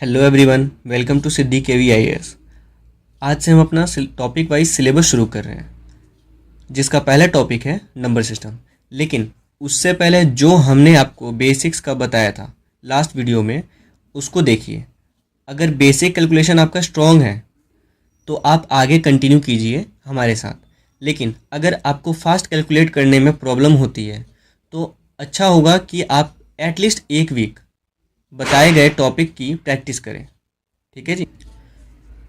Hello everyone, welcome to Siddhi KV IAS. आज से हम अपना टॉपिक वाइज सिलेबस शुरू कर रहे हैं, जिसका पहला टॉपिक है नंबर सिस्टम। लेकिन उससे पहले जो हमने आपको बेसिक्स का बताया था लास्ट वीडियो में, उसको देखिए। अगर बेसिक कैलकुलेशन आपका स्ट्रॉन्ग है तो आप आगे कंटिन्यू कीजिए हमारे साथ। लेकिन अगर आपको फास्ट कैलकुलेट करने में प्रॉब्लम होती है तो अच्छा होगा कि आप एटलीस्ट एक वीक बताए गए टॉपिक की प्रैक्टिस करें। ठीक है जी।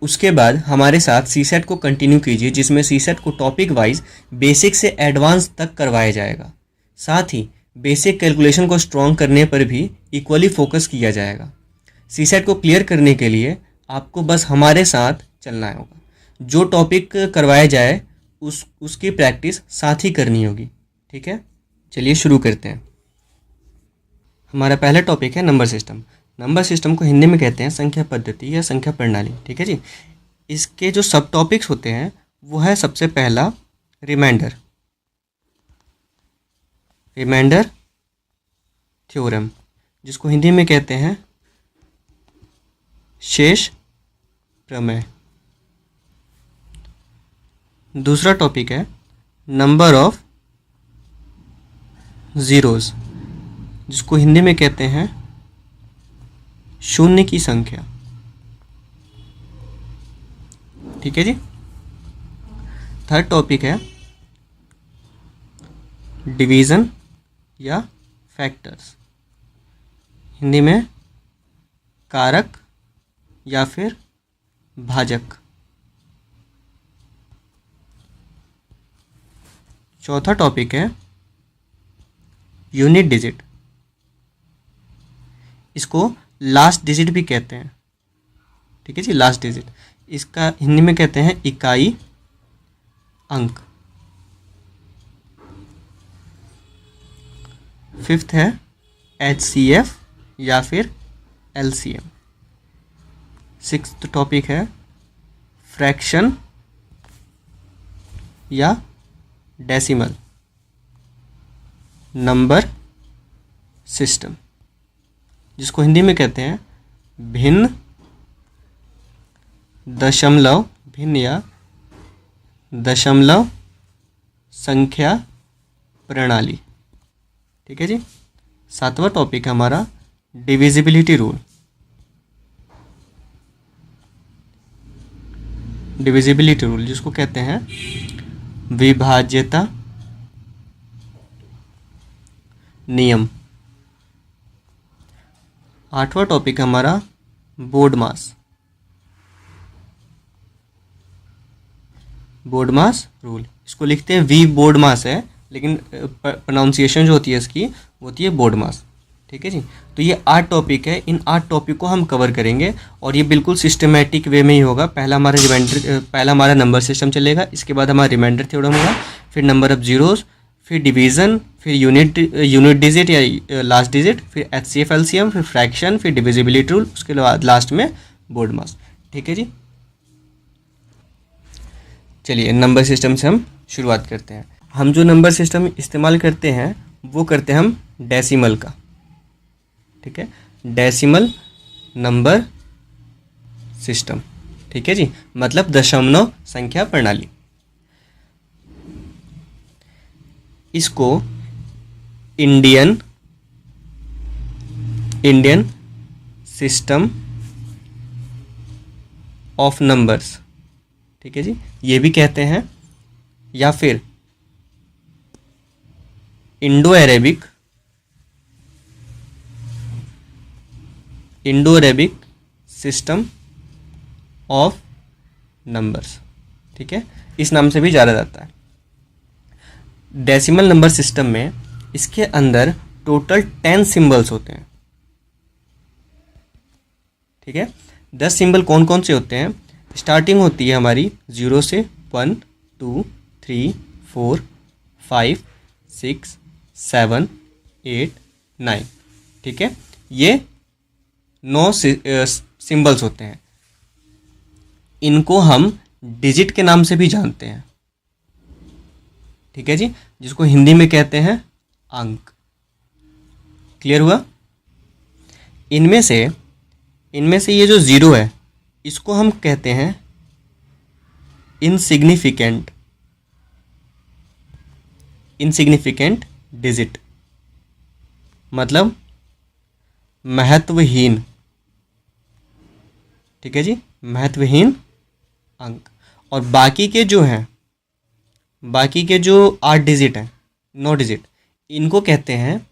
उसके बाद हमारे साथ सीसेट को कंटिन्यू कीजिए, जिसमें सीसेट को टॉपिक वाइज बेसिक से एडवांस तक करवाया जाएगा। साथ ही बेसिक कैलकुलेशन को स्ट्रॉन्ग करने पर भी इक्वली फोकस किया जाएगा। सीसेट को क्लियर करने के लिए आपको बस हमारे साथ चलना होगा। जो टॉपिक करवाया जाए उसकी प्रैक्टिस साथ ही करनी होगी। ठीक है, चलिए शुरू करते हैं। हमारा पहला टॉपिक है नंबर सिस्टम। नंबर सिस्टम को हिंदी में कहते हैं संख्या पद्धति या संख्या प्रणाली। ठीक है जी। इसके जो सब टॉपिक्स होते हैं वो है सबसे पहला रिमाइंडर थ्योरम, जिसको हिंदी में कहते हैं शेष प्रमेय। दूसरा टॉपिक है नंबर ऑफ जीरोज, जिसको हिंदी में कहते हैं शून्य की संख्या। ठीक है जी। थर्ड टॉपिक है डिवीजन या फैक्टर्स, हिंदी में कारक या फिर भाजक। चौथा टॉपिक है यूनिट डिजिट, इसको लास्ट डिजिट भी कहते हैं। ठीक है जी, लास्ट डिजिट, इसका हिंदी में कहते हैं इकाई अंक। फिफ्थ है एचसीएफ या फिर एलसीएम। सिक्स्थ टॉपिक है फ्रैक्शन या डेसिमल नंबर सिस्टम, जिसको हिंदी में कहते हैं भिन्न या दशमलव संख्या प्रणाली। ठीक है जी। सातवां टॉपिक है हमारा डिविजिबिलिटी रूल। जिसको कहते हैं विभाज्यता नियम। आठवां टॉपिक हमारा बोर्ड मास रूल, इसको लिखते हैं वी बोर्ड मास है, लेकिन प्रोनाउंसिएशन जो होती है इसकी वो होती है बोर्ड मास। ठीक है जी। तो ये 8 टॉपिक है, इन 8 टॉपिक को हम कवर करेंगे और ये बिल्कुल सिस्टमेटिक वे में ही होगा। पहला हमारा नंबर सिस्टम चलेगा, इसके बाद हमारा रिमाइंडर थ्योरम होगा, फिर नंबर ऑफ जीरोस, फिर डिवीज़न, फिर यूनिट डिजिट या लास्ट डिजिट, फिर एचसीएफ एलसीएम, फिर फ्रैक्शन, फिर डिविजिबिलिटी रूल, उसके बाद लास्ट में बोर्ड मास। ठीक है जी। चलिए नंबर सिस्टम से हम शुरुआत करते हैं। हम जो नंबर सिस्टम इस्तेमाल करते हैं वो करते हैं हम डेसिमल का। ठीक है, डेसिमल नंबर सिस्टम। ठीक है जी, मतलब दशमलव संख्या प्रणाली। इसको इंडियन सिस्टम ऑफ नंबर्स, ठीक है जी, ये भी कहते हैं, या फिर Indo Arabic system of numbers. ठीक है, इस नाम से भी जाना जाता है। डेसिमल नंबर सिस्टम में इसके अंदर टोटल 10 सिंबल्स होते हैं। ठीक है, 10 सिंबल कौन कौन से होते हैं? स्टार्टिंग होती है हमारी 0 से 1 2 3 4 5 6 7 8 9। ठीक है, ये 9 सिंबल्स होते हैं। इनको हम डिजिट के नाम से भी जानते हैं। ठीक है जी, जिसको हिंदी में कहते हैं अंक। क्लियर हुआ? इनमें से इनमें से ये जो ज़ीरो है इसको हम कहते हैं इनसिग्निफिकेंट डिजिट, मतलब महत्वहीन। ठीक है जी, महत्वहीन अंक। और बाकी के जो 8 डिजिट हैं, 9 डिजिट, इनको कहते हैं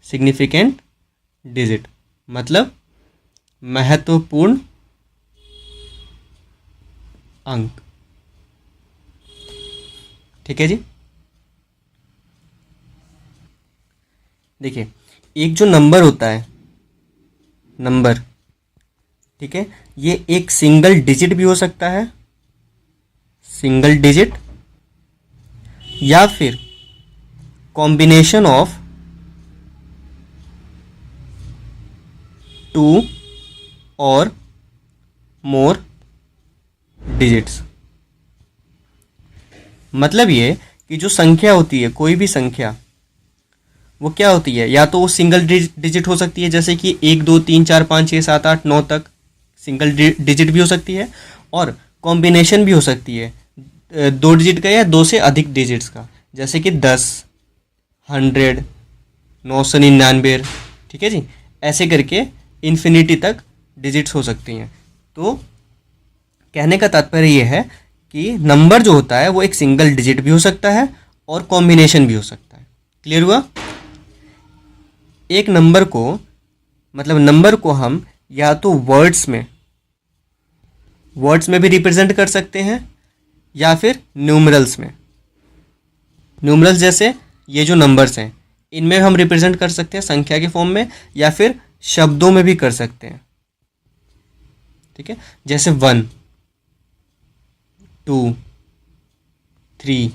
सिग्निफिकेंट डिजिट, मतलब महत्वपूर्ण अंक। ठीक है जी। देखिए, एक जो नंबर होता है, नंबर, ठीक है, ये एक सिंगल डिजिट भी हो सकता है, सिंगल डिजिट, या फिर कॉम्बिनेशन ऑफ 2 और मोर डिजिट्स। मतलब ये कि जो संख्या होती है, कोई भी संख्या, वो क्या होती है, या तो वो सिंगल डिजिट हो सकती है, जैसे कि 1 2 3 4 5 6 7 8 9 तक सिंगल डिजिट भी हो सकती है, और कॉम्बिनेशन भी हो सकती है 2 डिजिट का या 2 से अधिक डिजिट्स का, जैसे कि 10, 100, 999। ठीक है जी, ऐसे करके इन्फिनिटी तक डिजिट्स हो सकती हैं। तो कहने का तात्पर्य ये है कि नंबर जो होता है वो एक सिंगल डिजिट भी हो सकता है और कॉम्बिनेशन भी हो सकता है। क्लियर हुआ? एक नंबर को, मतलब नंबर को हम या तो वर्ड्स में भी रिप्रेजेंट कर सकते हैं, या फिर न्यूमरल्स में। न्यूमरल्स जैसे ये जो नंबर्स हैं, इनमें हम रिप्रेजेंट कर सकते हैं संख्या के फॉर्म में, या फिर शब्दों में भी कर सकते हैं। ठीक है, जैसे 1 2 3।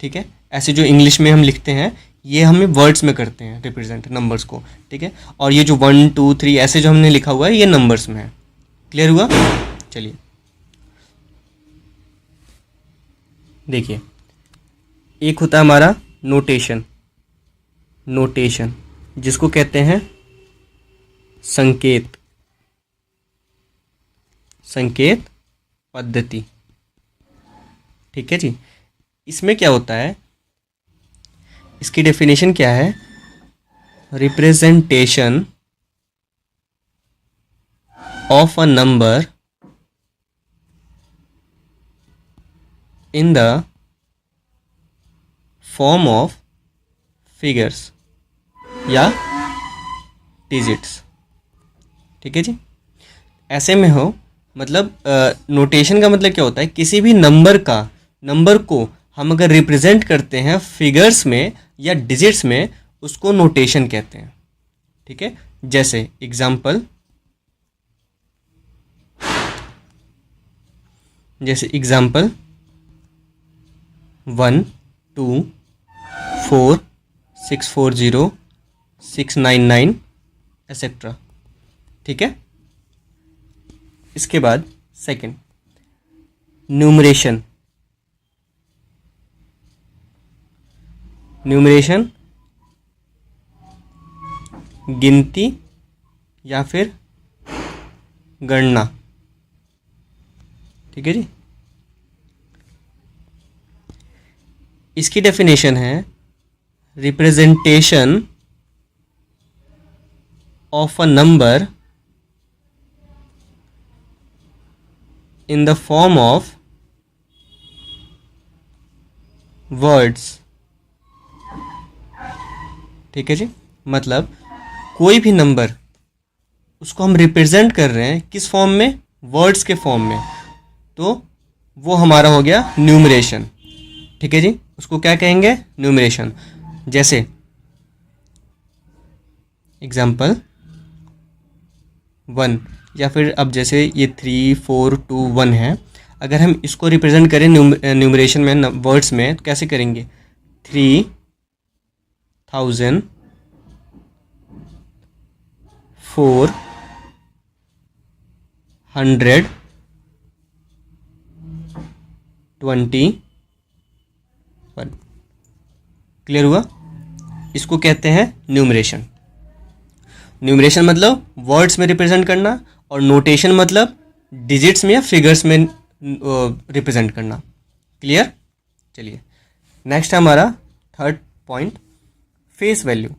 ठीक है, ऐसे जो इंग्लिश में हम लिखते हैं, ये हमें वर्ड्स में करते हैं रिप्रेजेंट नंबर्स को। ठीक है, और ये जो 1 2 3 ऐसे जो हमने लिखा हुआ है, ये नंबर्स में है। क्लियर हुआ? चलिए देखिए, एक होता है हमारा नोटेशन, जिसको कहते हैं संकेत पद्धति। ठीक है जी, इसमें क्या होता है, इसकी डेफिनेशन क्या है? Representation of a number in the form of figures या डिजिट्स। ठीक है जी, ऐसे में हो, मतलब नोटेशन का मतलब क्या होता है, किसी भी नंबर को हम अगर रिप्रेजेंट करते हैं फिगर्स में या डिजिट्स में, उसको नोटेशन कहते हैं। ठीक है, जैसे एग्जाम्पल 1 2 4 640 699 एक्सेट्रा। ठीक है, इसके बाद सेकंड, न्यूमरेशन गिनती या फिर गणना। ठीक है जी, इसकी डेफिनेशन है representation of a number in the form of words. ठीक है जी, मतलब कोई भी नंबर, उसको हम रिप्रेजेंट कर रहे हैं किस फॉर्म में? वर्ड्स के फॉर्म में, तो वो हमारा हो गया न्यूमरेशन। ठीक है जी, उसको क्या कहेंगे? न्यूमरेशन। जैसे एग्जाम्पल 1, या फिर अब जैसे ये 3 4 2 1 है, अगर हम इसको रिप्रेजेंट करें न्यूमरेशन में, वर्ड्स में, तो कैसे करेंगे? 3000 421। क्लियर हुआ? इसको कहते हैं न्यूमरेशन। न्यूमरेशन मतलब वर्ड्स में रिप्रेजेंट करना, और नोटेशन मतलब डिजिट्स में या फिगर्स में रिप्रेजेंट करना। क्लियर? चलिए नेक्स्ट है हमारा third point, face value.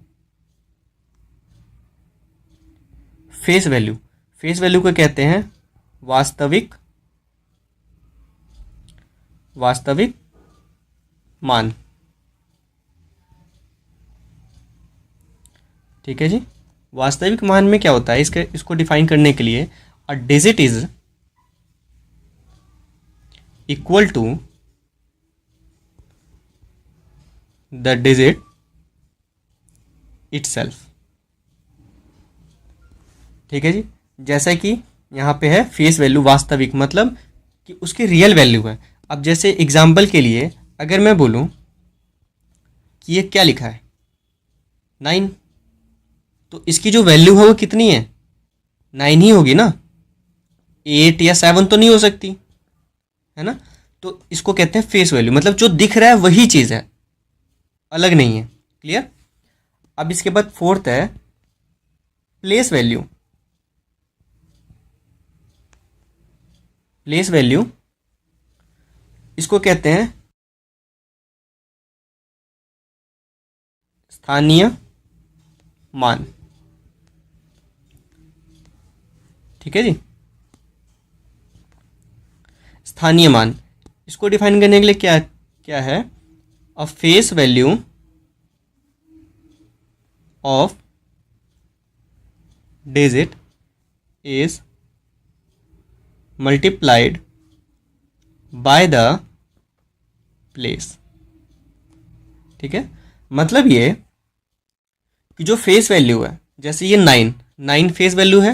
Face value, face value को कहते हैं वास्तविक मान। ठीक है जी। वास्तविक मान में क्या होता है, इसको डिफाइन करने के लिए a digit is equal to the digit itself. ठीक है जी। जैसा कि यहाँ पे है फेस वैल्यू, वास्तविक मतलब कि उसकी रियल वैल्यू है। अब जैसे एग्जाम्पल के लिए अगर मैं बोलूँ कि ये क्या लिखा है 9, तो इसकी जो वैल्यू है वो कितनी है, 9 ही होगी ना, 8 या 7 तो नहीं हो सकती, है ना। तो इसको कहते हैं फेस वैल्यू, मतलब जो दिख रहा है वही चीज़ है, अलग नहीं है। क्लियर? अब इसके बाद फोर्थ है प्लेस वैल्यू। प्लेस वैल्यू इसको कहते हैं स्थानीय मान। ठीक है जी। स्थानीय मान, इसको डिफाइन करने के लिए क्या क्या है, अ face value of digit is multiplied by the place. ठीक है, मतलब ये कि जो फेस वैल्यू है, जैसे ये 9 फेस वैल्यू है,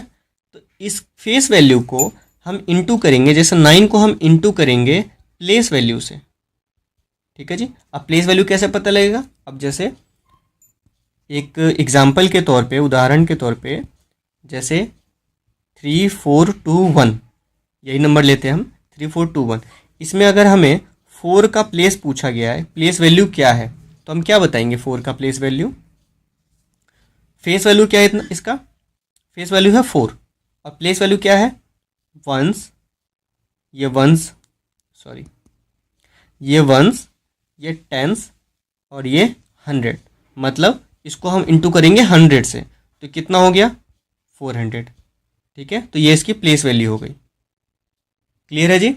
तो इस फेस वैल्यू को हम इंटू करेंगे, जैसे 9 को हम इंटू करेंगे प्लेस वैल्यू से। ठीक है जी। अब प्लेस वैल्यू कैसे पता लगेगा, अब जैसे एक एग्जाम्पल के तौर पे, उदाहरण के तौर पे, जैसे 3421 यही नंबर लेते हैं हम, 3421। इसमें अगर हमें 4 का प्लेस पूछा गया है, प्लेस वैल्यू क्या है, तो हम क्या बताएंगे 4 का प्लेस वैल्यू। फेस वैल्यू क्या है इतना, इसका फेस वैल्यू है 4 और प्लेस वैल्यू क्या है वंस, ये वंस, सॉरी ये वंस, ये टेंस और ये 100, मतलब इसको हम इंटू करेंगे 100 से, तो कितना हो गया 400। ठीक है, तो ये इसकी प्लेस वैल्यू हो गई। क्लियर है जी।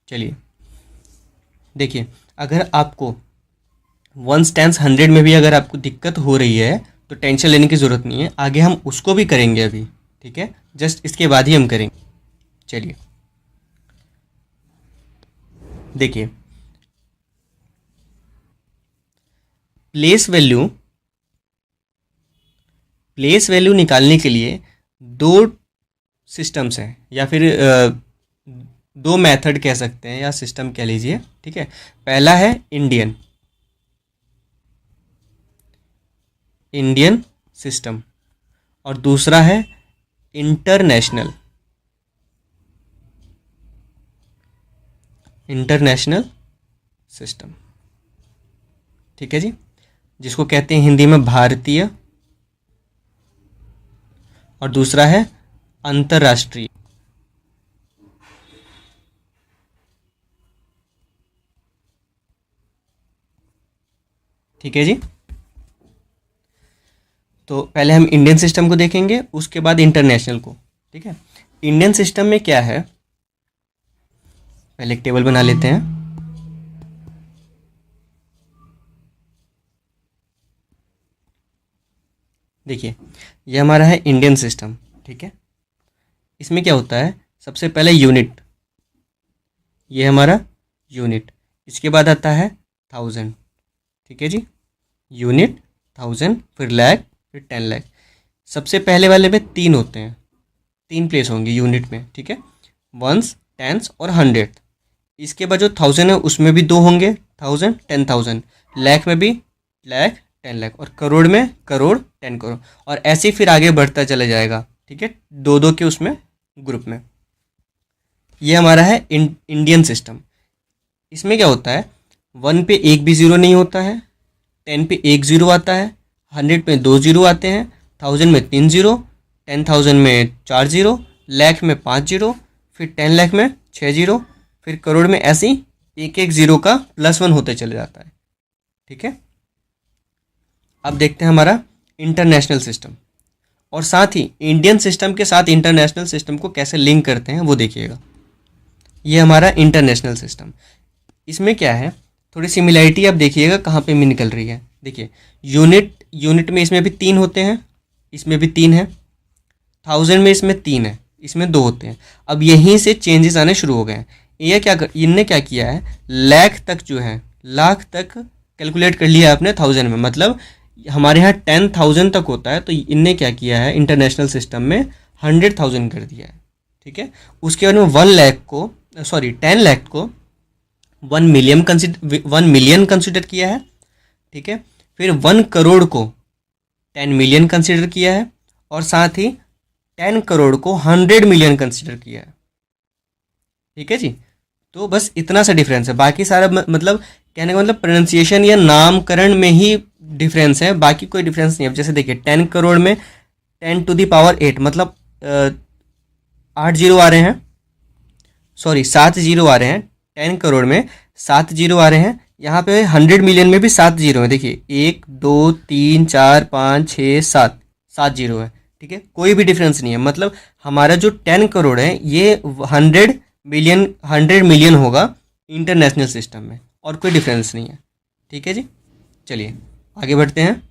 चलिए देखिए, अगर आपको वंस टेंस 100 में भी अगर आपको दिक्कत हो रही है तो टेंशन लेने की ज़रूरत नहीं है, आगे हम उसको भी करेंगे अभी। ठीक है, जस्ट इसके बाद ही हम करेंगे। चलिए देखिए, प्लेस वैल्यू निकालने के लिए दो सिस्टम्स हैं, या फिर दो मेथड कह सकते हैं, या सिस्टम कह लीजिए। ठीक है, पहला है इंडियन सिस्टम और दूसरा है इंटरनेशनल सिस्टम। ठीक है जी, जिसको कहते हैं हिंदी में भारतीय, और दूसरा है अंतर्राष्ट्रीय। ठीक है जी। तो पहले हम इंडियन सिस्टम को देखेंगे, उसके बाद इंटरनेशनल को। ठीक है, इंडियन सिस्टम में क्या है, पहले एक टेबल बना लेते हैं। देखिए, ये हमारा है इंडियन सिस्टम। ठीक है, इसमें क्या होता है, सबसे पहले यूनिट, ये हमारा यूनिट, इसके बाद आता है 1000। ठीक है जी, यूनिट, 1000, फिर लाख, फिर 10 लाख। सबसे पहले वाले में 3 होते हैं, 3 प्लेस होंगे यूनिट में। ठीक है, वंस, टेंस और 100। इसके बाद जो 1000 है उसमें भी 2 होंगे, 1000, 10,000। लाख में भी लाख, 10 लाख, और करोड़ में करोड़, 10 करोड़, और ऐसे ही फिर आगे बढ़ता चला जाएगा। ठीक है, 2-2 के उसमें ग्रुप में। ये हमारा है इंडियन सिस्टम। इसमें क्या होता है, 1 पे एक भी ज़ीरो नहीं होता है, 10 पे एक ज़ीरो आता है, 100 में 2 जीरो आते हैं, 1000 में 3 जीरो, 10,000 में 4 जीरो, लाख में 5 जीरो, फिर 10 लाख में 6 जीरो, फिर करोड़ में ऐसे ही एक एक जीरो का +1 होते चले जाता है। ठीक है, अब देखते हैं हमारा इंटरनेशनल सिस्टम, और साथ ही इंडियन सिस्टम के साथ इंटरनेशनल सिस्टम को कैसे लिंक करते हैं वो देखिएगा। ये हमारा इंटरनेशनल सिस्टम, इसमें क्या है, थोड़ी सिमिलैरिटी आप देखिएगा कहाँ पे भी निकल रही है। देखिए यूनिट में इसमें भी 3 होते हैं, इसमें भी 3 है, 1000 में इसमें 3 है, इसमें 2 होते हैं। अब यहीं से चेंजेस आने शुरू हो गए हैं। इनने क्या किया है, लाख तक जो है, लाख तक कैलकुलेट कर लिया आपने 1000 में, मतलब हमारे यहाँ 10,000 तक होता है, तो इनने क्या किया है इंटरनेशनल सिस्टम में 100,000 कर दिया है। ठीक है, उसके बाद में 10 लाख को 1 मिलियन कंसिडर किया है। ठीक है, फिर 1 करोड़ को 10 मिलियन कंसिडर किया है, और साथ ही 10 करोड़ को 100 मिलियन कंसिडर किया है। ठीक है जी, तो बस इतना सा डिफरेंस है, बाकी सारा मतलब कहने का मतलब प्रोनाउंसिएशन या नामकरण में ही डिफरेंस है, बाकी कोई डिफरेंस नहीं है। अब जैसे देखिए 10 करोड़ में 10⁸ मतलब 8 जीरो आ रहे हैं, सॉरी 7 जीरो आ रहे हैं। 10 करोड़ में 7 जीरो आ रहे हैं, यहाँ पे 100 मिलियन में भी 7 जीरो है। देखिए 1 2 3 4 5 6 7, 7 जीरो है। ठीक है, कोई भी डिफरेंस नहीं है, मतलब हमारा जो 10 करोड़ है ये 100 मिलियन होगा इंटरनेशनल सिस्टम में, और कोई डिफरेंस नहीं है। ठीक है जी, चलिए आगे बढ़ते हैं,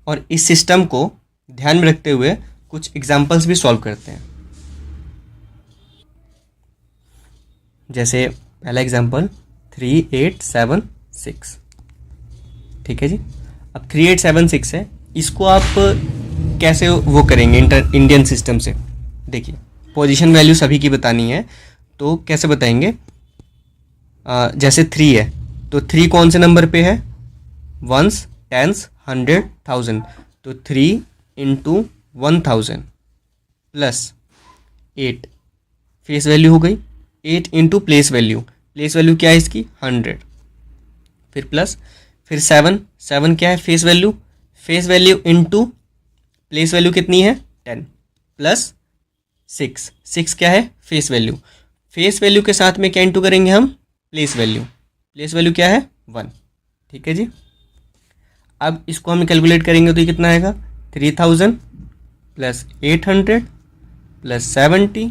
और इस सिस्टम को ध्यान में रखते हुए कुछ एग्जाम्पल्स भी सॉल्व करते हैं। जैसे पहला एग्जाम्पल 3876। ठीक है जी, अब 3876 है, इसको आप कैसे वो करेंगे इंडियन सिस्टम से। देखिए पोजीशन वैल्यू सभी की बतानी है, तो कैसे बताएंगे, जैसे 3 है, तो 3 कौन से नंबर पे है, 1s 10s 100 1000, तो 3 × 1000 प्लस 8 फेस वैल्यू हो गई, 8 × प्लेस वैल्यू क्या है इसकी 100, फिर प्लस, फिर 7 क्या है face value into place value कितनी है 10, प्लस 6 क्या है फेस वैल्यू के साथ में क्या इंटू करेंगे हम, प्लेस वैल्यू क्या है 1। ठीक है जी, अब इसको हम कैलकुलेट करेंगे तो ये कितना आएगा, 3000 प्लस 800 प्लस 70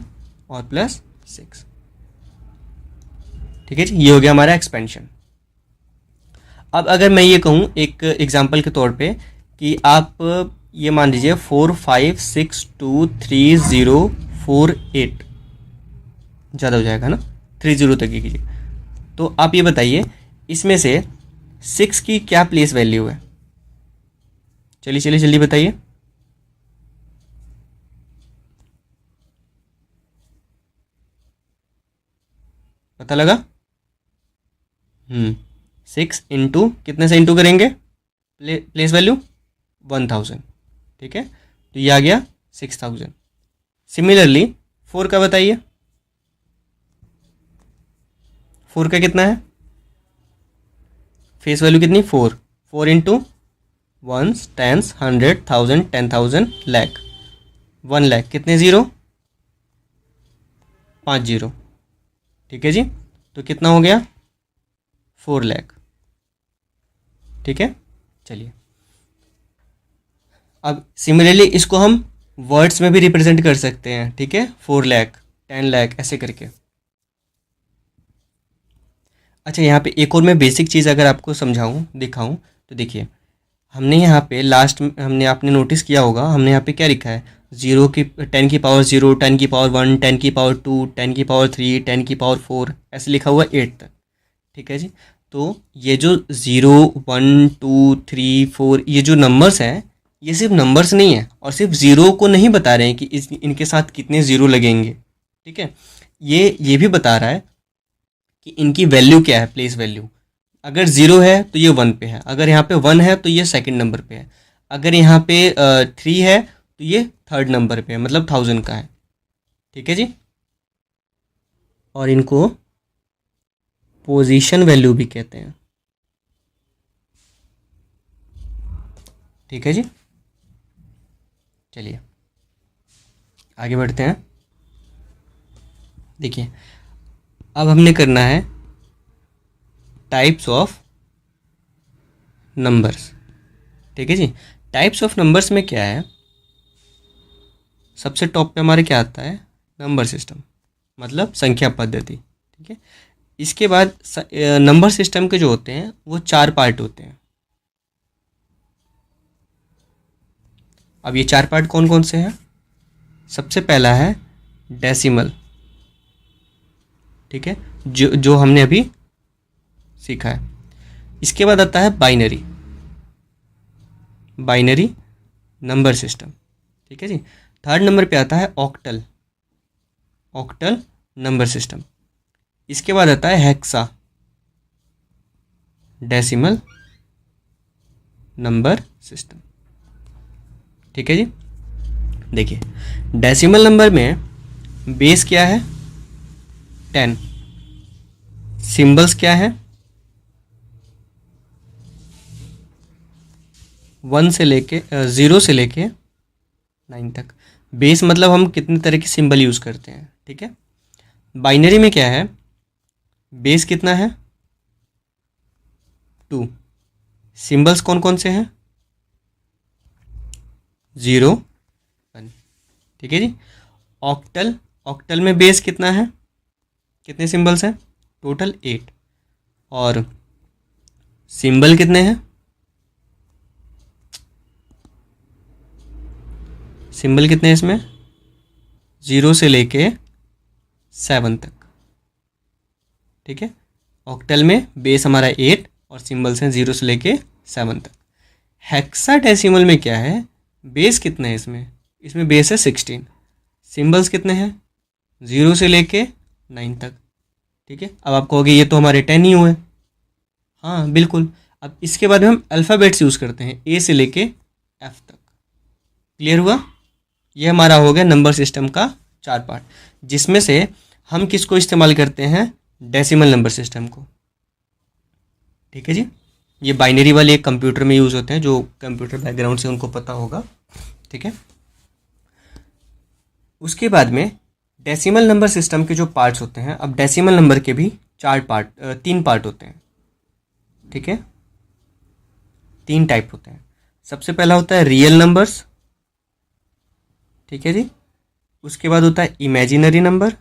और प्लस 6। ठीक है जी, ये हो गया हमारा एक्सपेंशन। अब अगर मैं ये कहूँ एक एग्जांपल के तौर पे कि आप ये मान लीजिए 4 5 6 2 3 0 4 8, ज़्यादा हो जाएगा ना, 30 तक ही कीजिए। तो आप ये बताइए इसमें से 6 की क्या प्लेस वैल्यू है, चलिए जल्दी बताइए। पता लगा, 6 इंटू कितने से इंटू करेंगे, प्लेस वैल्यू 1000। ठीक है, तो ये आ गया 6000। सिमिलरली 4 का बताइए, 4 का कितना है, फेस वैल्यू कितनी 4 into 1s 10s 100 1000 10,000 lakh, 1 lakh कितने ज़ीरो 5 जीरो। ठीक है जी, तो कितना हो गया 4 लाख। ठीक है, चलिए अब सिमिलरली इसको हम वर्ड्स में भी रिप्रेजेंट कर सकते हैं। ठीक है, 4 लाख 10 लाख ऐसे करके। अच्छा, यहाँ पे एक और मैं बेसिक चीज़ अगर आपको समझाऊँ दिखाऊँ तो देखिए, हमने यहाँ पे लास्ट हमने आपने नोटिस किया होगा, हमने यहाँ पे क्या लिखा है, 10 की पावर 0 10 की पावर 1 10 की पावर 2 10 की पावर 3 10 की पावर 4 ऐसे लिखा हुआ 8 तक। ठीक है जी, तो ये जो 0 1 2 3 4 ये जो नंबर्स हैं, ये सिर्फ नंबर्स नहीं है, और सिर्फ ज़ीरो को नहीं बता रहे हैं कि इनके साथ कितने ज़ीरो लगेंगे। ठीक है, ये भी बता रहा है कि इनकी वैल्यू क्या है, प्लेस वैल्यू। अगर 0 है तो ये 1 पे है, अगर यहाँ पे 1 है तो ये सेकंड नंबर पे है, अगर यहाँ पे 3 है तो ये थर्ड नंबर पे है, मतलब 1000 का है। ठीक है जी, और इनको पोजीशन वैल्यू भी कहते हैं। ठीक है जी, चलिए आगे बढ़ते हैं। देखिए अब हमने करना है टाइप्स ऑफ नंबर्स। ठीक है जी, टाइप्स ऑफ नंबर्स में क्या है, सबसे टॉप पे हमारे क्या आता है, नंबर सिस्टम, मतलब संख्या पद्धति। ठीक है, इसके बाद नंबर सिस्टम के जो होते हैं वो 4 पार्ट होते हैं। अब ये 4 पार्ट कौन कौन से हैं? सबसे पहला है डेसिमल। ठीक है, जो हमने अभी सीखा है। इसके बाद आता है बाइनरी, बाइनरी नंबर सिस्टम। ठीक है जी, थर्ड नंबर पे आता है ऑक्टल, ऑक्टल नंबर सिस्टम। इसके बाद आता है हेक्सा, डेसिमल नंबर सिस्टम। ठीक है जी, देखिए डेसिमल नंबर में बेस क्या है, 10, सिंबल्स क्या है, 1 से लेके 0 से लेके 9 तक। बेस मतलब हम कितने तरह के सिंबल यूज़ करते हैं। ठीक है, बाइनरी में क्या है, बेस कितना है, 2, सिंबल्स कौन कौन से हैं, 0, 1। ठीक है जी, ऑक्टल, ऑक्टल में बेस कितना है, कितने सिंबल्स हैं, टोटल 8, और सिंबल कितने हैं, सिंबल कितने हैं इसमें, 0 से लेके 7 तक। ठीक है, ऑक्टल में बेस हमारा 8 और सिंबल्स हैं 0 से लेके 7 तक। हेक्साडेसिमल में क्या है, बेस कितना है इसमें बेस है 16, सिंबल्स कितने हैं, 0 से लेके 9 तक। ठीक है, अब आप कहोगे ये तो हमारे 10 ही हुए। हाँ बिल्कुल, अब इसके बाद हम अल्फ़ाबेट्स यूज़ करते हैं ए से लेके एफ तक। क्लियर हुआ? ये हमारा हो गया नंबर सिस्टम का 4 पार्ट, जिसमें से हम किसको इस्तेमाल करते हैं, डेसिमल नंबर सिस्टम को। ठीक है जी, ये बाइनरी वाले एक कंप्यूटर में यूज़ होते हैं, जो कंप्यूटर बैकग्राउंड से उनको पता होगा। ठीक है, उसके बाद में डेसिमल नंबर सिस्टम के जो पार्ट्स होते हैं, अब डेसिमल नंबर के भी 3 पार्ट होते हैं। ठीक है, 3 टाइप होते हैं। सबसे पहला होता है रियल नंबर्स। ठीक है जी, उसके बाद होता है इमेजिनरी नंबर,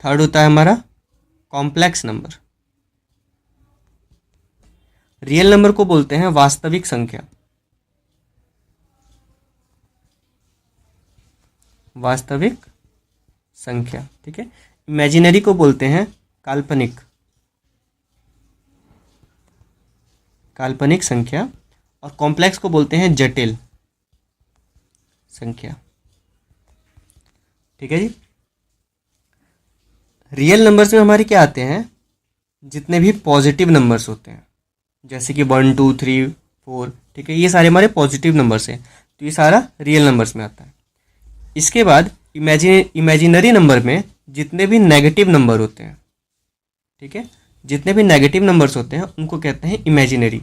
थर्ड होता है हमारा कॉम्प्लेक्स नंबर। रियल नंबर को बोलते हैं वास्तविक संख्या, वास्तविक संख्या। ठीक है, इमेजिनरी को बोलते हैं काल्पनिक, काल्पनिक संख्या, और कॉम्प्लेक्स को बोलते हैं जटिल संख्या। ठीक है जी, रियल नंबर्स में हमारे क्या आते हैं, जितने भी पॉजिटिव नंबर्स होते हैं, जैसे कि 1 2 3 4। ठीक है, ये सारे हमारे पॉजिटिव नंबर्स हैं, तो ये सारा रियल नंबर्स में आता है। इसके बाद इमेजिनरी नंबर में जितने भी नेगेटिव नंबर होते हैं, ठीक है, जितने भी नेगेटिव नंबर्स होते हैं उनको कहते हैं इमेजिनरी।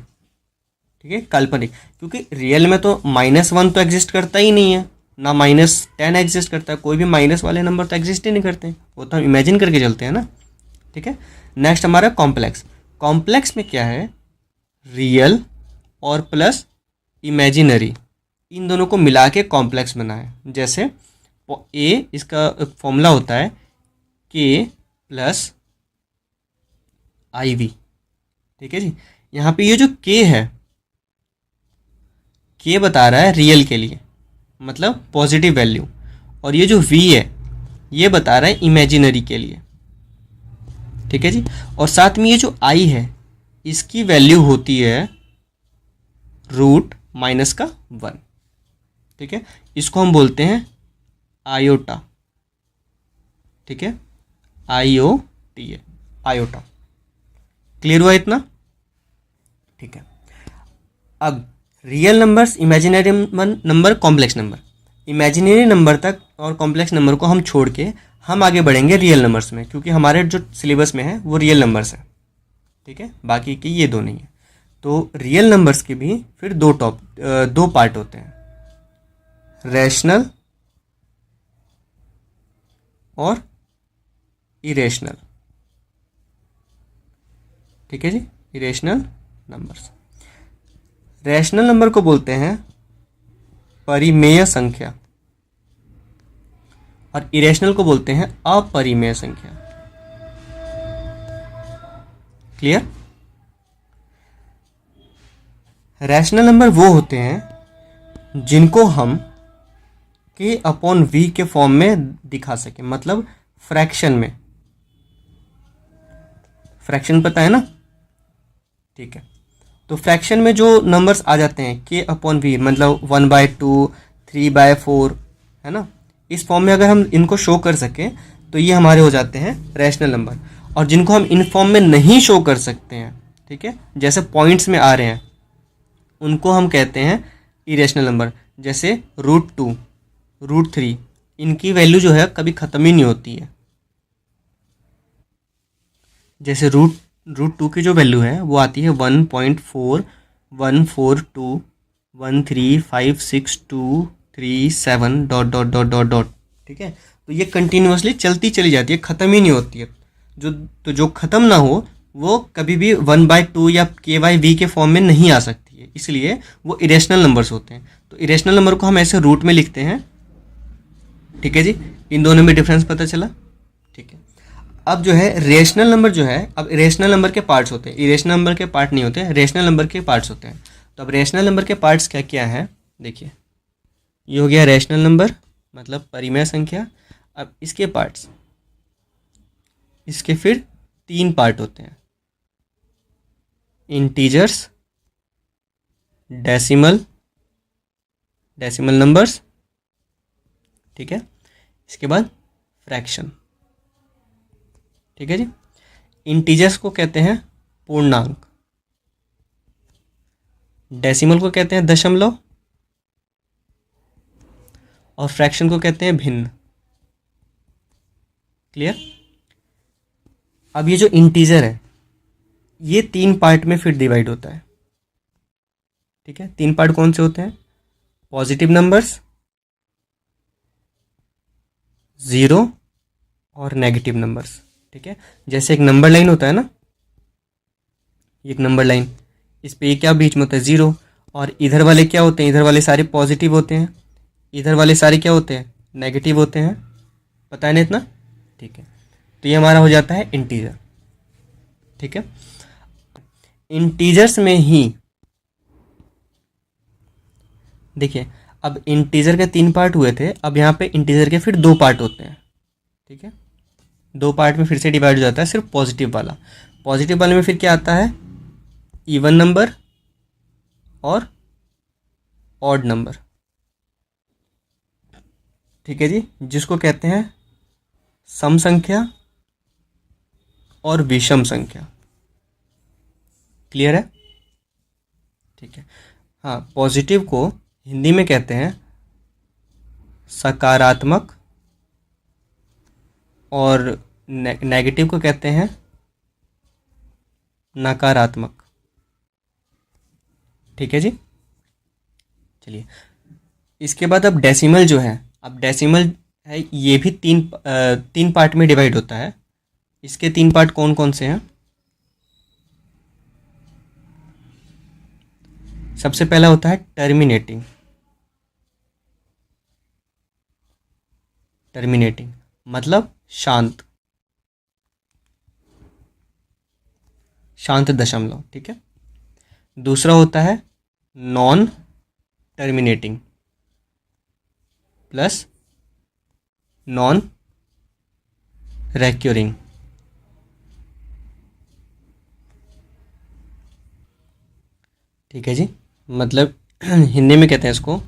ठीक है, काल्पनिक, क्योंकि रियल में तो -1 तो एग्जिस्ट करता ही नहीं है, ना -10 एग्जिस्ट करता है, कोई भी माइनस वाले नंबर तो एग्जिस्ट ही नहीं करते, वो तो हम इमेजिन करके चलते हैं ना। ठीक है, नेक्स्ट हमारा कॉम्प्लेक्स। कॉम्प्लेक्स में क्या है, रियल और प्लस इमेजिनरी, इन दोनों को मिला के कॉम्प्लेक्स बना है। जैसे ए, इसका फॉर्मूला होता है K + IV। ठीक है जी, यहाँ पे ये जो K है, K बता रहा है रियल के लिए, मतलब पॉजिटिव वैल्यू, और ये जो V है ये बता रहा है इमेजिनरी के लिए। ठीक है जी, और साथ में ये जो I है इसकी वैल्यू होती है √-1। ठीक है, इसको हम बोलते हैं आयोटा। ठीक है, IOTA, आयोटा। क्लियर हुआ इतना? ठीक है, अब real numbers, imaginary number, complex number, imaginary number तक और कॉम्प्लेक्स नंबर को हम छोड़ के हम आगे बढ़ेंगे रियल नंबर्स में, क्योंकि हमारे जो सिलेबस में है वो रियल नंबर्स है। ठीक है, बाकी के ये दो नहीं है। तो रियल नंबर्स के भी फिर दो पार्ट होते हैं, रैशनल और इरेशनल। ठीक है जी, इरेशनल नंबर्स। रैशनल नंबर को बोलते हैं परिमेय संख्या और इरेशनल को बोलते हैं अपरिमेय संख्या। क्लियर? रैशनल नंबर वो होते हैं जिनको हम के अपॉन वी के फॉर्म में दिखा सके, मतलब फ्रैक्शन में। फ्रैक्शन पता है ना? ठीक है, तो फ्रैक्शन में जो नंबर्स आ जाते हैं के अपॉन वी, मतलब 1/2, 3/4, है ना, इस फॉर्म में अगर हम इनको शो कर सकें तो ये हमारे हो जाते हैं रैशनल नंबर। और जिनको हम इन फॉर्म में नहीं शो कर सकते हैं, ठीक है, जैसे पॉइंट्स में आ रहे हैं, उनको हम कहते हैं इरेशनल नंबर। जैसे √2, √3, इनकी वैल्यू जो है कभी ख़त्म ही नहीं होती है। जैसे √2 की जो वैल्यू है वो आती है 1.4142135623 dot dot dot dot dot. ठीक है, तो ये कंटिन्यूसली चलती चली जाती है, ख़त्म ही नहीं होती है। जो ख़त्म ना हो वो कभी भी 1/2 या k/v के फॉर्म में नहीं आ सकती है, इसलिए वो इरेशनल नंबर्स होते हैं। तो इरेशनल नंबर को हम ऐसे रूट में लिखते हैं। ठीक है जी, इन दोनों में डिफरेंस पता चला? ठीक है, अब जो है रेशनल नंबर जो है, अब रेशनल नंबर के पार्ट्स होते हैं, इरेशनल नंबर के पार्ट नहीं होते, रेशनल नंबर के पार्ट्स होते हैं। तो अब रेशनल नंबर के पार्ट्स क्या क्या है, देखिए, ये हो गया रेशनल नंबर, मतलब परिमेय संख्या। अब इसके पार्ट्स, इसके फिर 3 पार्ट होते हैं, इंटीजर्स, डेसिमल नंबर्स, ठीक है, इसके बाद फ्रैक्शन। ठीक है जी, इंटीजर्स को कहते हैं पूर्णांक, डेसिमल को कहते हैं दशमलव, और फ्रैक्शन को कहते हैं भिन्न। क्लियर? अब ये जो इंटीजर है ये 3 पार्ट में फिर डिवाइड होता है। ठीक है, 3 पार्ट कौन से होते हैं? पॉजिटिव नंबर्स, 0 और नेगेटिव नंबर्स। ठीक है, जैसे एक नंबर लाइन होता है ना, एक नंबर लाइन, इस पे ये क्या बीच में होता है? 0। और इधर वाले क्या होते हैं? इधर वाले सारे पॉजिटिव होते हैं, इधर वाले सारे क्या होते हैं? नेगेटिव होते हैं। पता है ना इतना? ठीक है, तो ये हमारा हो जाता है इंटीजर। ठीक है, इंटीजर्स में ही देखिए, अब इंटीजर के 3 पार्ट हुए थे, अब यहाँ पे इंटीजर के फिर 2 पार्ट होते हैं। ठीक है, 2 पार्ट में फिर से डिवाइड हो जाता है सिर्फ पॉजिटिव वाला। पॉजिटिव वाले में फिर क्या आता है? इवन नंबर और ऑड नंबर। ठीक है जी, जिसको कहते हैं सम संख्या और विषम संख्या। क्लियर है? ठीक है, हाँ, पॉजिटिव को हिंदी में कहते हैं सकारात्मक और नेगेटिव को कहते हैं नकारात्मक। ठीक है जी, चलिए, इसके बाद अब डेसिमल जो है, अब डेसिमल है ये भी 3 पार्ट में डिवाइड होता है। इसके 3 पार्ट कौन कौन से हैं? सबसे पहला होता है टर्मिनेटिंग। टर्मिनेटिंग मतलब शांत दशमलव। ठीक है, दूसरा होता है नॉन टर्मिनेटिंग प्लस नॉन रेक्योरिंग। ठीक है जी, मतलब हिंदी में कहते हैं इसको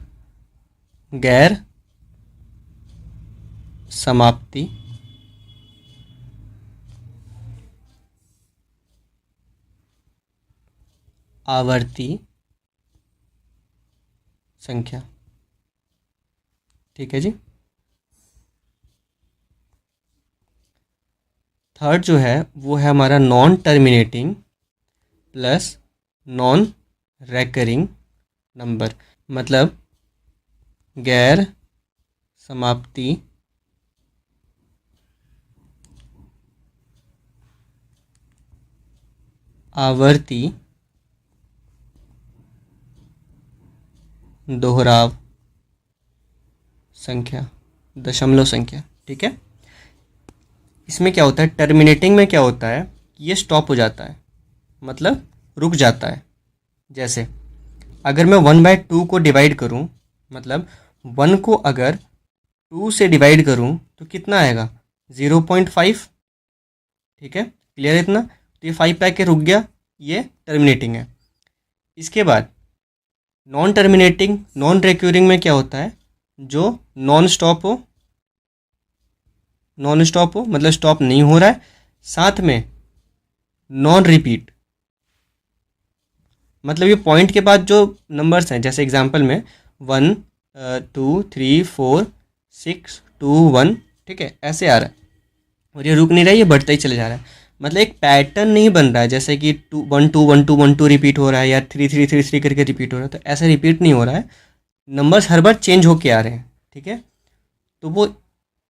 गैर समाप्ति आवर्ती संख्या। ठीक है जी, थर्ड जो है वो है हमारा non terminating plus non recurring number, मतलब गैर समाप्ति आवर्ती दोहराव संख्या, दशमलव संख्या। ठीक है, इसमें क्या होता है, टर्मिनेटिंग में क्या होता है, ये स्टॉप हो जाता है, मतलब रुक जाता है। जैसे अगर मैं 1/2 को डिवाइड करूं, मतलब 1 को अगर 2 से डिवाइड करूं तो कितना आएगा, 0.5। ठीक है, क्लियर है इतना, तो ये 5 पे आके रुक गया, ये टर्मिनेटिंग है। इसके बाद नॉन टर्मिनेटिंग नॉन रिक्यूरिंग में क्या होता है, जो नॉन स्टॉप हो, मतलब स्टॉप नहीं हो रहा है, साथ में नॉन रिपीट, मतलब ये पॉइंट के बाद जो नंबर्स हैं, जैसे एग्जांपल में 1 2 3 4 6 2 1, ठीक है, ऐसे आ रहा है और ये रुक नहीं रहा है, ये बढ़ता ही चले जा रहा है, मतलब एक पैटर्न नहीं बन रहा है, जैसे कि 2 1 2 1 2 1 2 रिपीट हो रहा है या 3 3 3 3 करके रिपीट हो रहा है, तो ऐसा रिपीट नहीं हो रहा है, नंबर्स हर बार चेंज होके आ रहे हैं। ठीक है, तो वो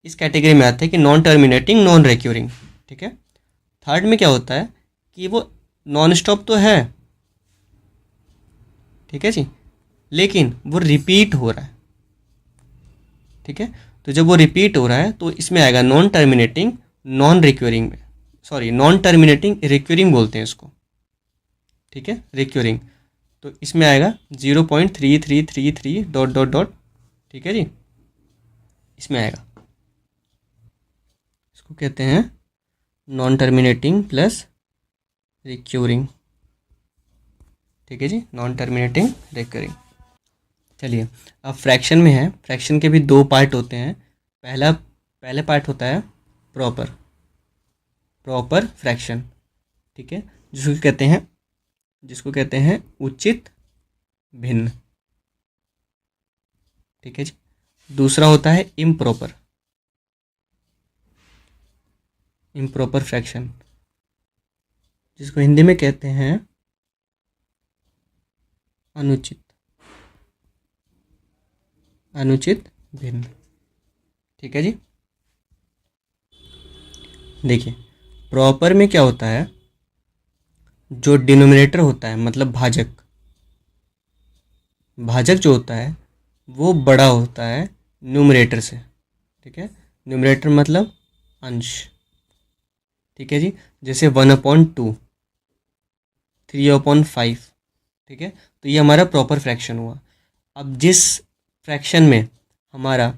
इस कैटेगरी में आता है कि नॉन टर्मिनेटिंग नॉन रिक्यूरिंग। ठीक है, थर्ड में क्या होता है कि वो नॉन स्टॉप तो है, ठीक है जी, लेकिन वो रिपीट हो रहा है। ठीक है, तो जब वो रिपीट हो रहा है तो इसमें आएगा नॉन टर्मिनेटिंग नॉन रिक्यूरिंग में, सॉरी नॉन टर्मिनेटिंग रिक्यूरिंग बोलते हैं इसको। ठीक है, रिक्यूरिंग, तो इसमें आएगा 0.3333 डॉट डॉट डॉट। ठीक है जी, इसमें आएगा, इसको कहते हैं नॉन टर्मिनेटिंग प्लस रिक्यूरिंग। ठीक है जी, नॉन टर्मिनेटिंग रिकरिंग। चलिए, अब फ्रैक्शन में है, फ्रैक्शन के भी दो पार्ट होते हैं। पहले पार्ट होता है प्रॉपर फ्रैक्शन। ठीक है, जिसको कहते हैं उचित भिन्न। ठीक है जी, दूसरा होता है इम्प्रॉपर फ्रैक्शन, जिसको हिंदी में कहते हैं अनुचित भिन्न। ठीक है जी, देखिए प्रॉपर में क्या होता है, जो डिनोमिनेटर होता है, मतलब भाजक जो होता है वो बड़ा होता है न्यूमरेटर से। ठीक है, न्यूमरेटर मतलब अंश। ठीक है जी, जैसे 1/2, 3/5। ठीक है, तो ये हमारा प्रॉपर फ्रैक्शन हुआ। अब जिस फ्रैक्शन में हमारा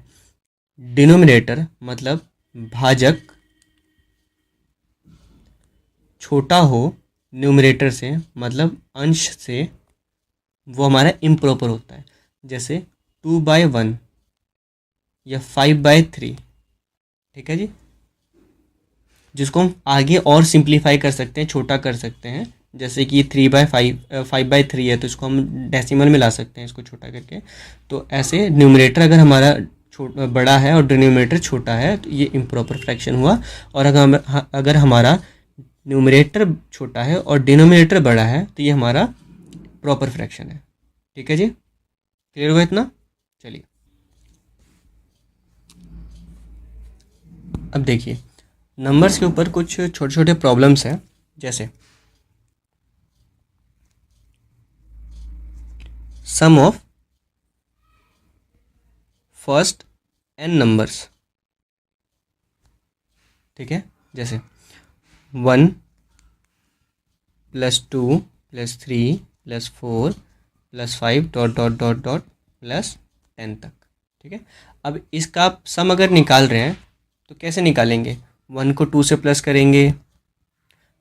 डिनोमिनेटर मतलब भाजक छोटा हो न्यूमरेटर से, मतलब अंश से, वो हमारा इम्प्रॉपर होता है। जैसे 2/1 या 5/3। ठीक है जी, जिसको हम आगे और सिंप्लीफाई कर सकते हैं, छोटा कर सकते हैं, जैसे कि 3/5 5/3 है, तो इसको हम डेसिमल में ला सकते हैं, इसको छोटा करके। तो ऐसे न्यूमरेटर अगर हमारा बड़ा है और डिनोमिनेटर छोटा है तो ये इम्प्रॉपर फ्रैक्शन हुआ। और अगर हमारा न्यूमरेटर छोटा है और डिनोमिनेटर बड़ा है तो ये हमारा प्रॉपर फ्रैक्शन है। ठीक है जी, क्लियर हुआ इतना। चलिए, अब देखिए नंबर्स के ऊपर कुछ छोटे छोटे प्रॉब्लम्स हैं, जैसे सम ऑफ फर्स्ट n नंबर्स। ठीक है, जैसे 1 + 2 + 3 + 4 + 5 dot dot dot dot plus 10 तक। ठीक है, अब इसका आप सम अगर निकाल रहे हैं तो कैसे निकालेंगे, 1 को 2 से प्लस करेंगे,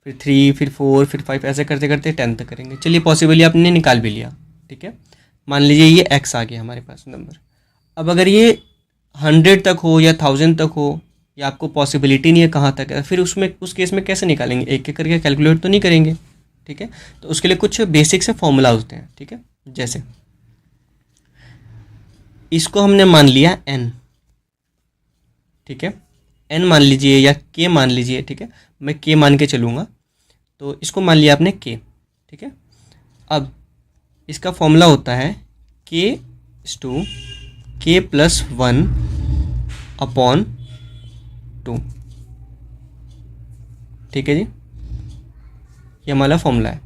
फिर 3, फिर 4, फिर 5, ऐसे करते करते 10 तक करेंगे। चलिए पॉसिबली आपने निकाल भी लिया। ठीक है, मान लीजिए ये x आ गया हमारे पास नंबर। अब अगर ये 100 तक हो या 1000 तक हो, या आपको पॉसिबिलिटी नहीं है कहाँ तक है, फिर उस केस में कैसे निकालेंगे, एक एक करके कैलकुलेट तो नहीं करेंगे। ठीक है, तो उसके लिए कुछ बेसिक से फॉर्मूला होते हैं। ठीक है, जैसे इसको हमने मान लिया n। ठीक है, n मान लीजिए या k मान लीजिए। ठीक है, मैं k मान के चलूँगा, तो इसको मान लिया आपने k। ठीक है। अब इसका फॉर्मूला होता है k/2 k+1 अपॉन 2। ठीक है जी, ये हमारा फॉर्मूला है।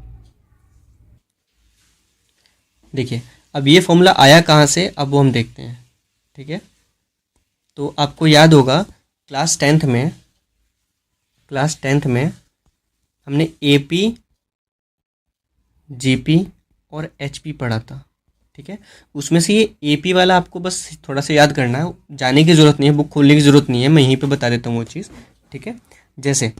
देखिए अब ये फॉर्मूला आया कहाँ से, अब वो हम देखते हैं। ठीक है, तो आपको याद होगा क्लास टेंथ में हमने AP, GP और HP पढ़ा था। ठीक है, उसमें से ये AP वाला आपको बस थोड़ा सा याद करना है, जाने की ज़रूरत नहीं है, बुक खोलने की ज़रूरत नहीं है, मैं यहीं पे बता देता हूँ वो चीज़। ठीक है, जैसे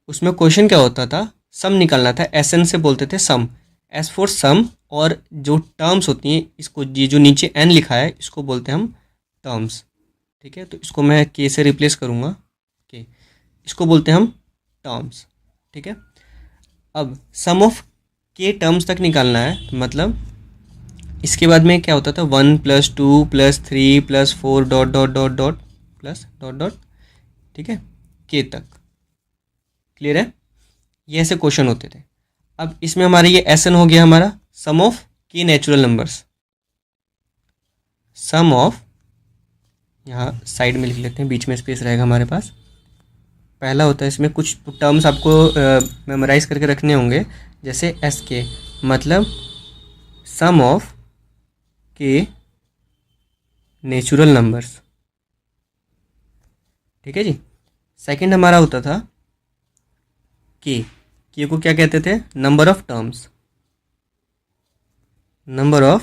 उसमें क्वेश्चन क्या होता था, सम निकालना था, SN से बोलते थे सम, S फॉर सम, और जो टर्म्स होती हैं इसको, ये जो नीचे N लिखा है इसको बोलते हैं हम टर्म्स। ठीक है, तो इसको मैं K से रिप्लेस करूँगा, K, इसको बोलते हैं हम टर्म्स। ठीक है, अब सम ऑफ K टर्म्स तक निकालना है, मतलब इसके बाद में क्या होता था, 1+2+3+4 dot dot dot dot plus dot dot. ठीक है, K तक। क्लियर है, ये ऐसे क्वेश्चन होते थे। अब इसमें हमारा ये SN हो गया हमारा sum of K natural numbers. Sum of, यहाँ साइड में लिख लेते हैं, बीच में स्पेस रहेगा हमारे पास। पहला होता है, इसमें कुछ टर्म्स आपको मेमोराइज करके रखने होंगे, जैसे SK मतलब सम ऑफ K नेचुरल नंबर्स। ठीक है जी। सेकंड हमारा होता था K को क्या कहते थे, number of terms. Number of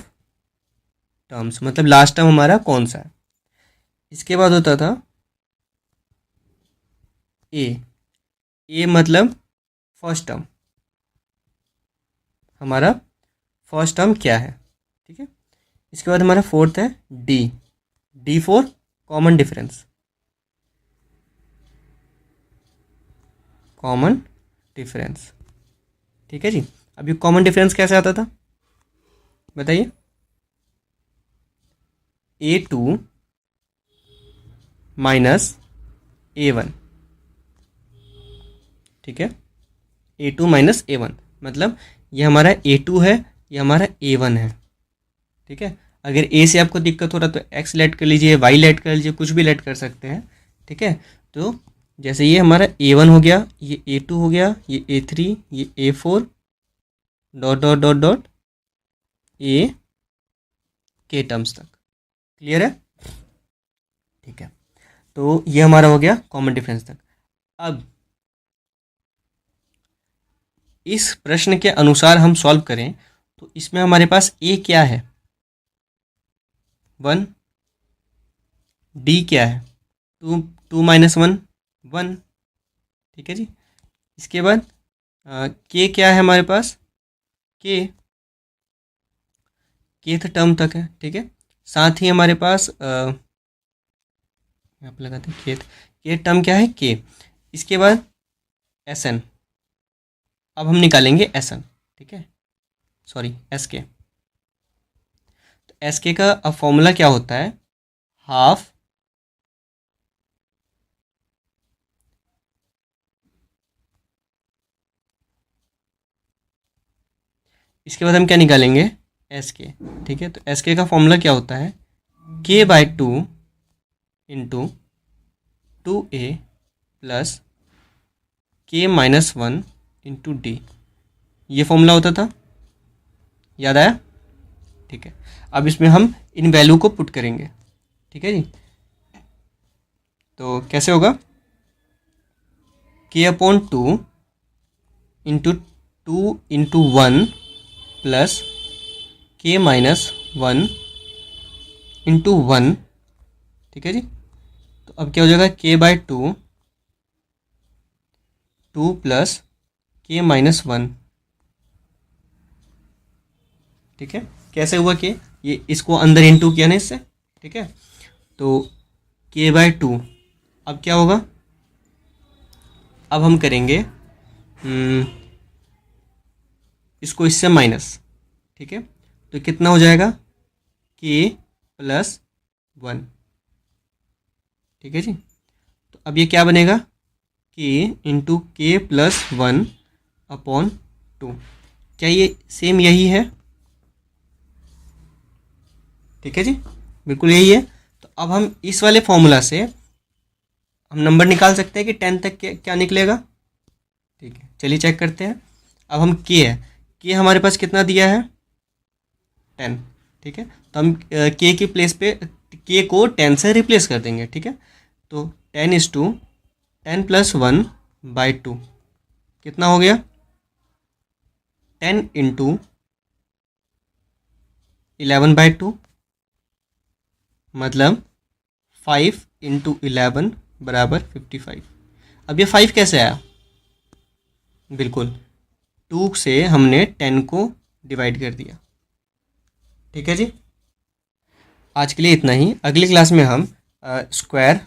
terms मतलब लास्ट टर्म हमारा कौन सा है। इसके बाद होता था A मतलब फर्स्ट टर्म, हमारा फर्स्ट टर्म क्या है। ठीक है, इसके बाद हमारा फोर्थ है D for common difference. Common difference. ठीक है जी। अब ये कॉमन डिफरेंस कैसे आता था बताइए, A2 माइनस A1। ठीक है, A2 माइनस A1 मतलब ये हमारा A2 है, ये हमारा A1 है। ठीक है, अगर A से आपको दिक्कत हो रहा तो X लेट कर लीजिए, Y लेट कर लीजिए, कुछ भी लेट कर सकते हैं। ठीक है, तो जैसे ये हमारा A1 हो गया, ये A2 हो गया, ये A3, ये A4 dot dot dot dot A K terms तक। क्लियर है, ठीक है, तो ये हमारा हो गया कॉमन डिफरेंस तक। अब इस प्रश्न के अनुसार हम सॉल्व करें तो इसमें हमारे पास A क्या है 1, D क्या है 2 माइनस 1 1। ठीक है जी। इसके बाद K क्या है हमारे पास, K Kth टर्म तक है। ठीक है, साथ ही हमारे पास यहाँ पे लगाते हैं K टर्म क्या है K। इसके बाद SN, अब हम निकालेंगे SN। ठीक है, सॉरी SK। तो SK का अब फॉर्मूला क्या होता है, हाफ इसके बाद हम क्या निकालेंगे SK। ठीक है, तो SK का फॉर्मूला क्या होता है, K/2 into 2A plus K-1 into D, ये फॉर्मूला होता था, याद आया। ठीक है, अब इसमें हम इन वैल्यू को पुट करेंगे। ठीक है जी, तो कैसे होगा, K/2 into 2 into 1 plus K-1 into 1। ठीक है जी, तो अब क्या हो जाएगा K/2 2 प्लस K-1। ठीक है, कैसे हुआ कि ये इसको अंदर इंटू किया ना इससे। ठीक है, तो K/2 अब क्या होगा, अब हम करेंगे इसको इससे माइनस। ठीक है, तो कितना हो जाएगा K+1। ठीक है जी, तो अब ये क्या बनेगा K इंटू K+1 अपॉन 2। क्या ये सेम यही है? ठीक है जी, बिल्कुल यही है। तो अब हम इस वाले फॉर्मूला से हम नंबर निकाल सकते हैं कि 10 तक क्या निकलेगा। ठीक है, चलिए चेक करते हैं। अब हम के है, के हमारे पास कितना दिया है? 10। ठीक है, तो हम के की प्लेस पे के को 10 से रिप्लेस कर देंगे। ठीक है, तो 10 प्लस 1/2 कितना हो गया? 10 इंटू 11/2 मतलब 5 इंटू 11 बराबर 55। अब ये 5 कैसे आया? बिल्कुल 2 से हमने 10 को डिवाइड कर दिया। ठीक है जी, आज के लिए इतना ही। अगली क्लास में हम स्क्वायर,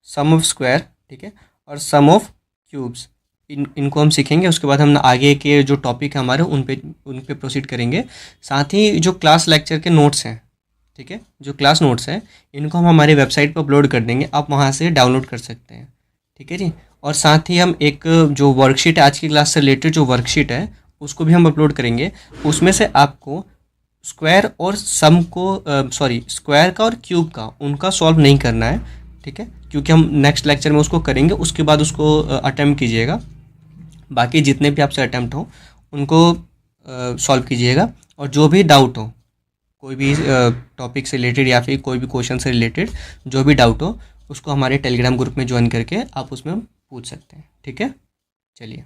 सम ऑफ स्क्वायर, ठीक है, और सम ऑफ क्यूब्स, इनको हम सीखेंगे। उसके बाद हम आगे के जो टॉपिक है हमारे उन पे प्रोसीड करेंगे। साथ ही जो क्लास लेक्चर के नोट्स हैं, ठीक है, जो क्लास नोट्स हैं इनको हम हमारी वेबसाइट पर अपलोड कर देंगे, आप वहाँ से डाउनलोड कर सकते हैं। ठीक है जी, और साथ ही हम एक जो वर्कशीट है आज की क्लास से रिलेटेड, जो वर्कशीट है उसको भी हम अपलोड करेंगे। उसमें से आपको स्क्वायर और सम को स्क्वायर का और क्यूब का उनका सॉल्व नहीं करना है। ठीक है, क्योंकि हम नेक्स्ट लेक्चर में उसको करेंगे, उसके बाद उसको अटैम्प्ट कीजिएगा। बाकी जितने भी आपसे अटैम्प्ट हो उनको सॉल्व कीजिएगा, और जो भी डाउट हो, कोई भी टॉपिक से रिलेटेड या फिर कोई भी क्वेश्चन से रिलेटेड जो भी डाउट हो, उसको हमारे टेलीग्राम ग्रुप में ज्वाइन करके आप उसमें पूछ सकते हैं। ठीक है, चलिए।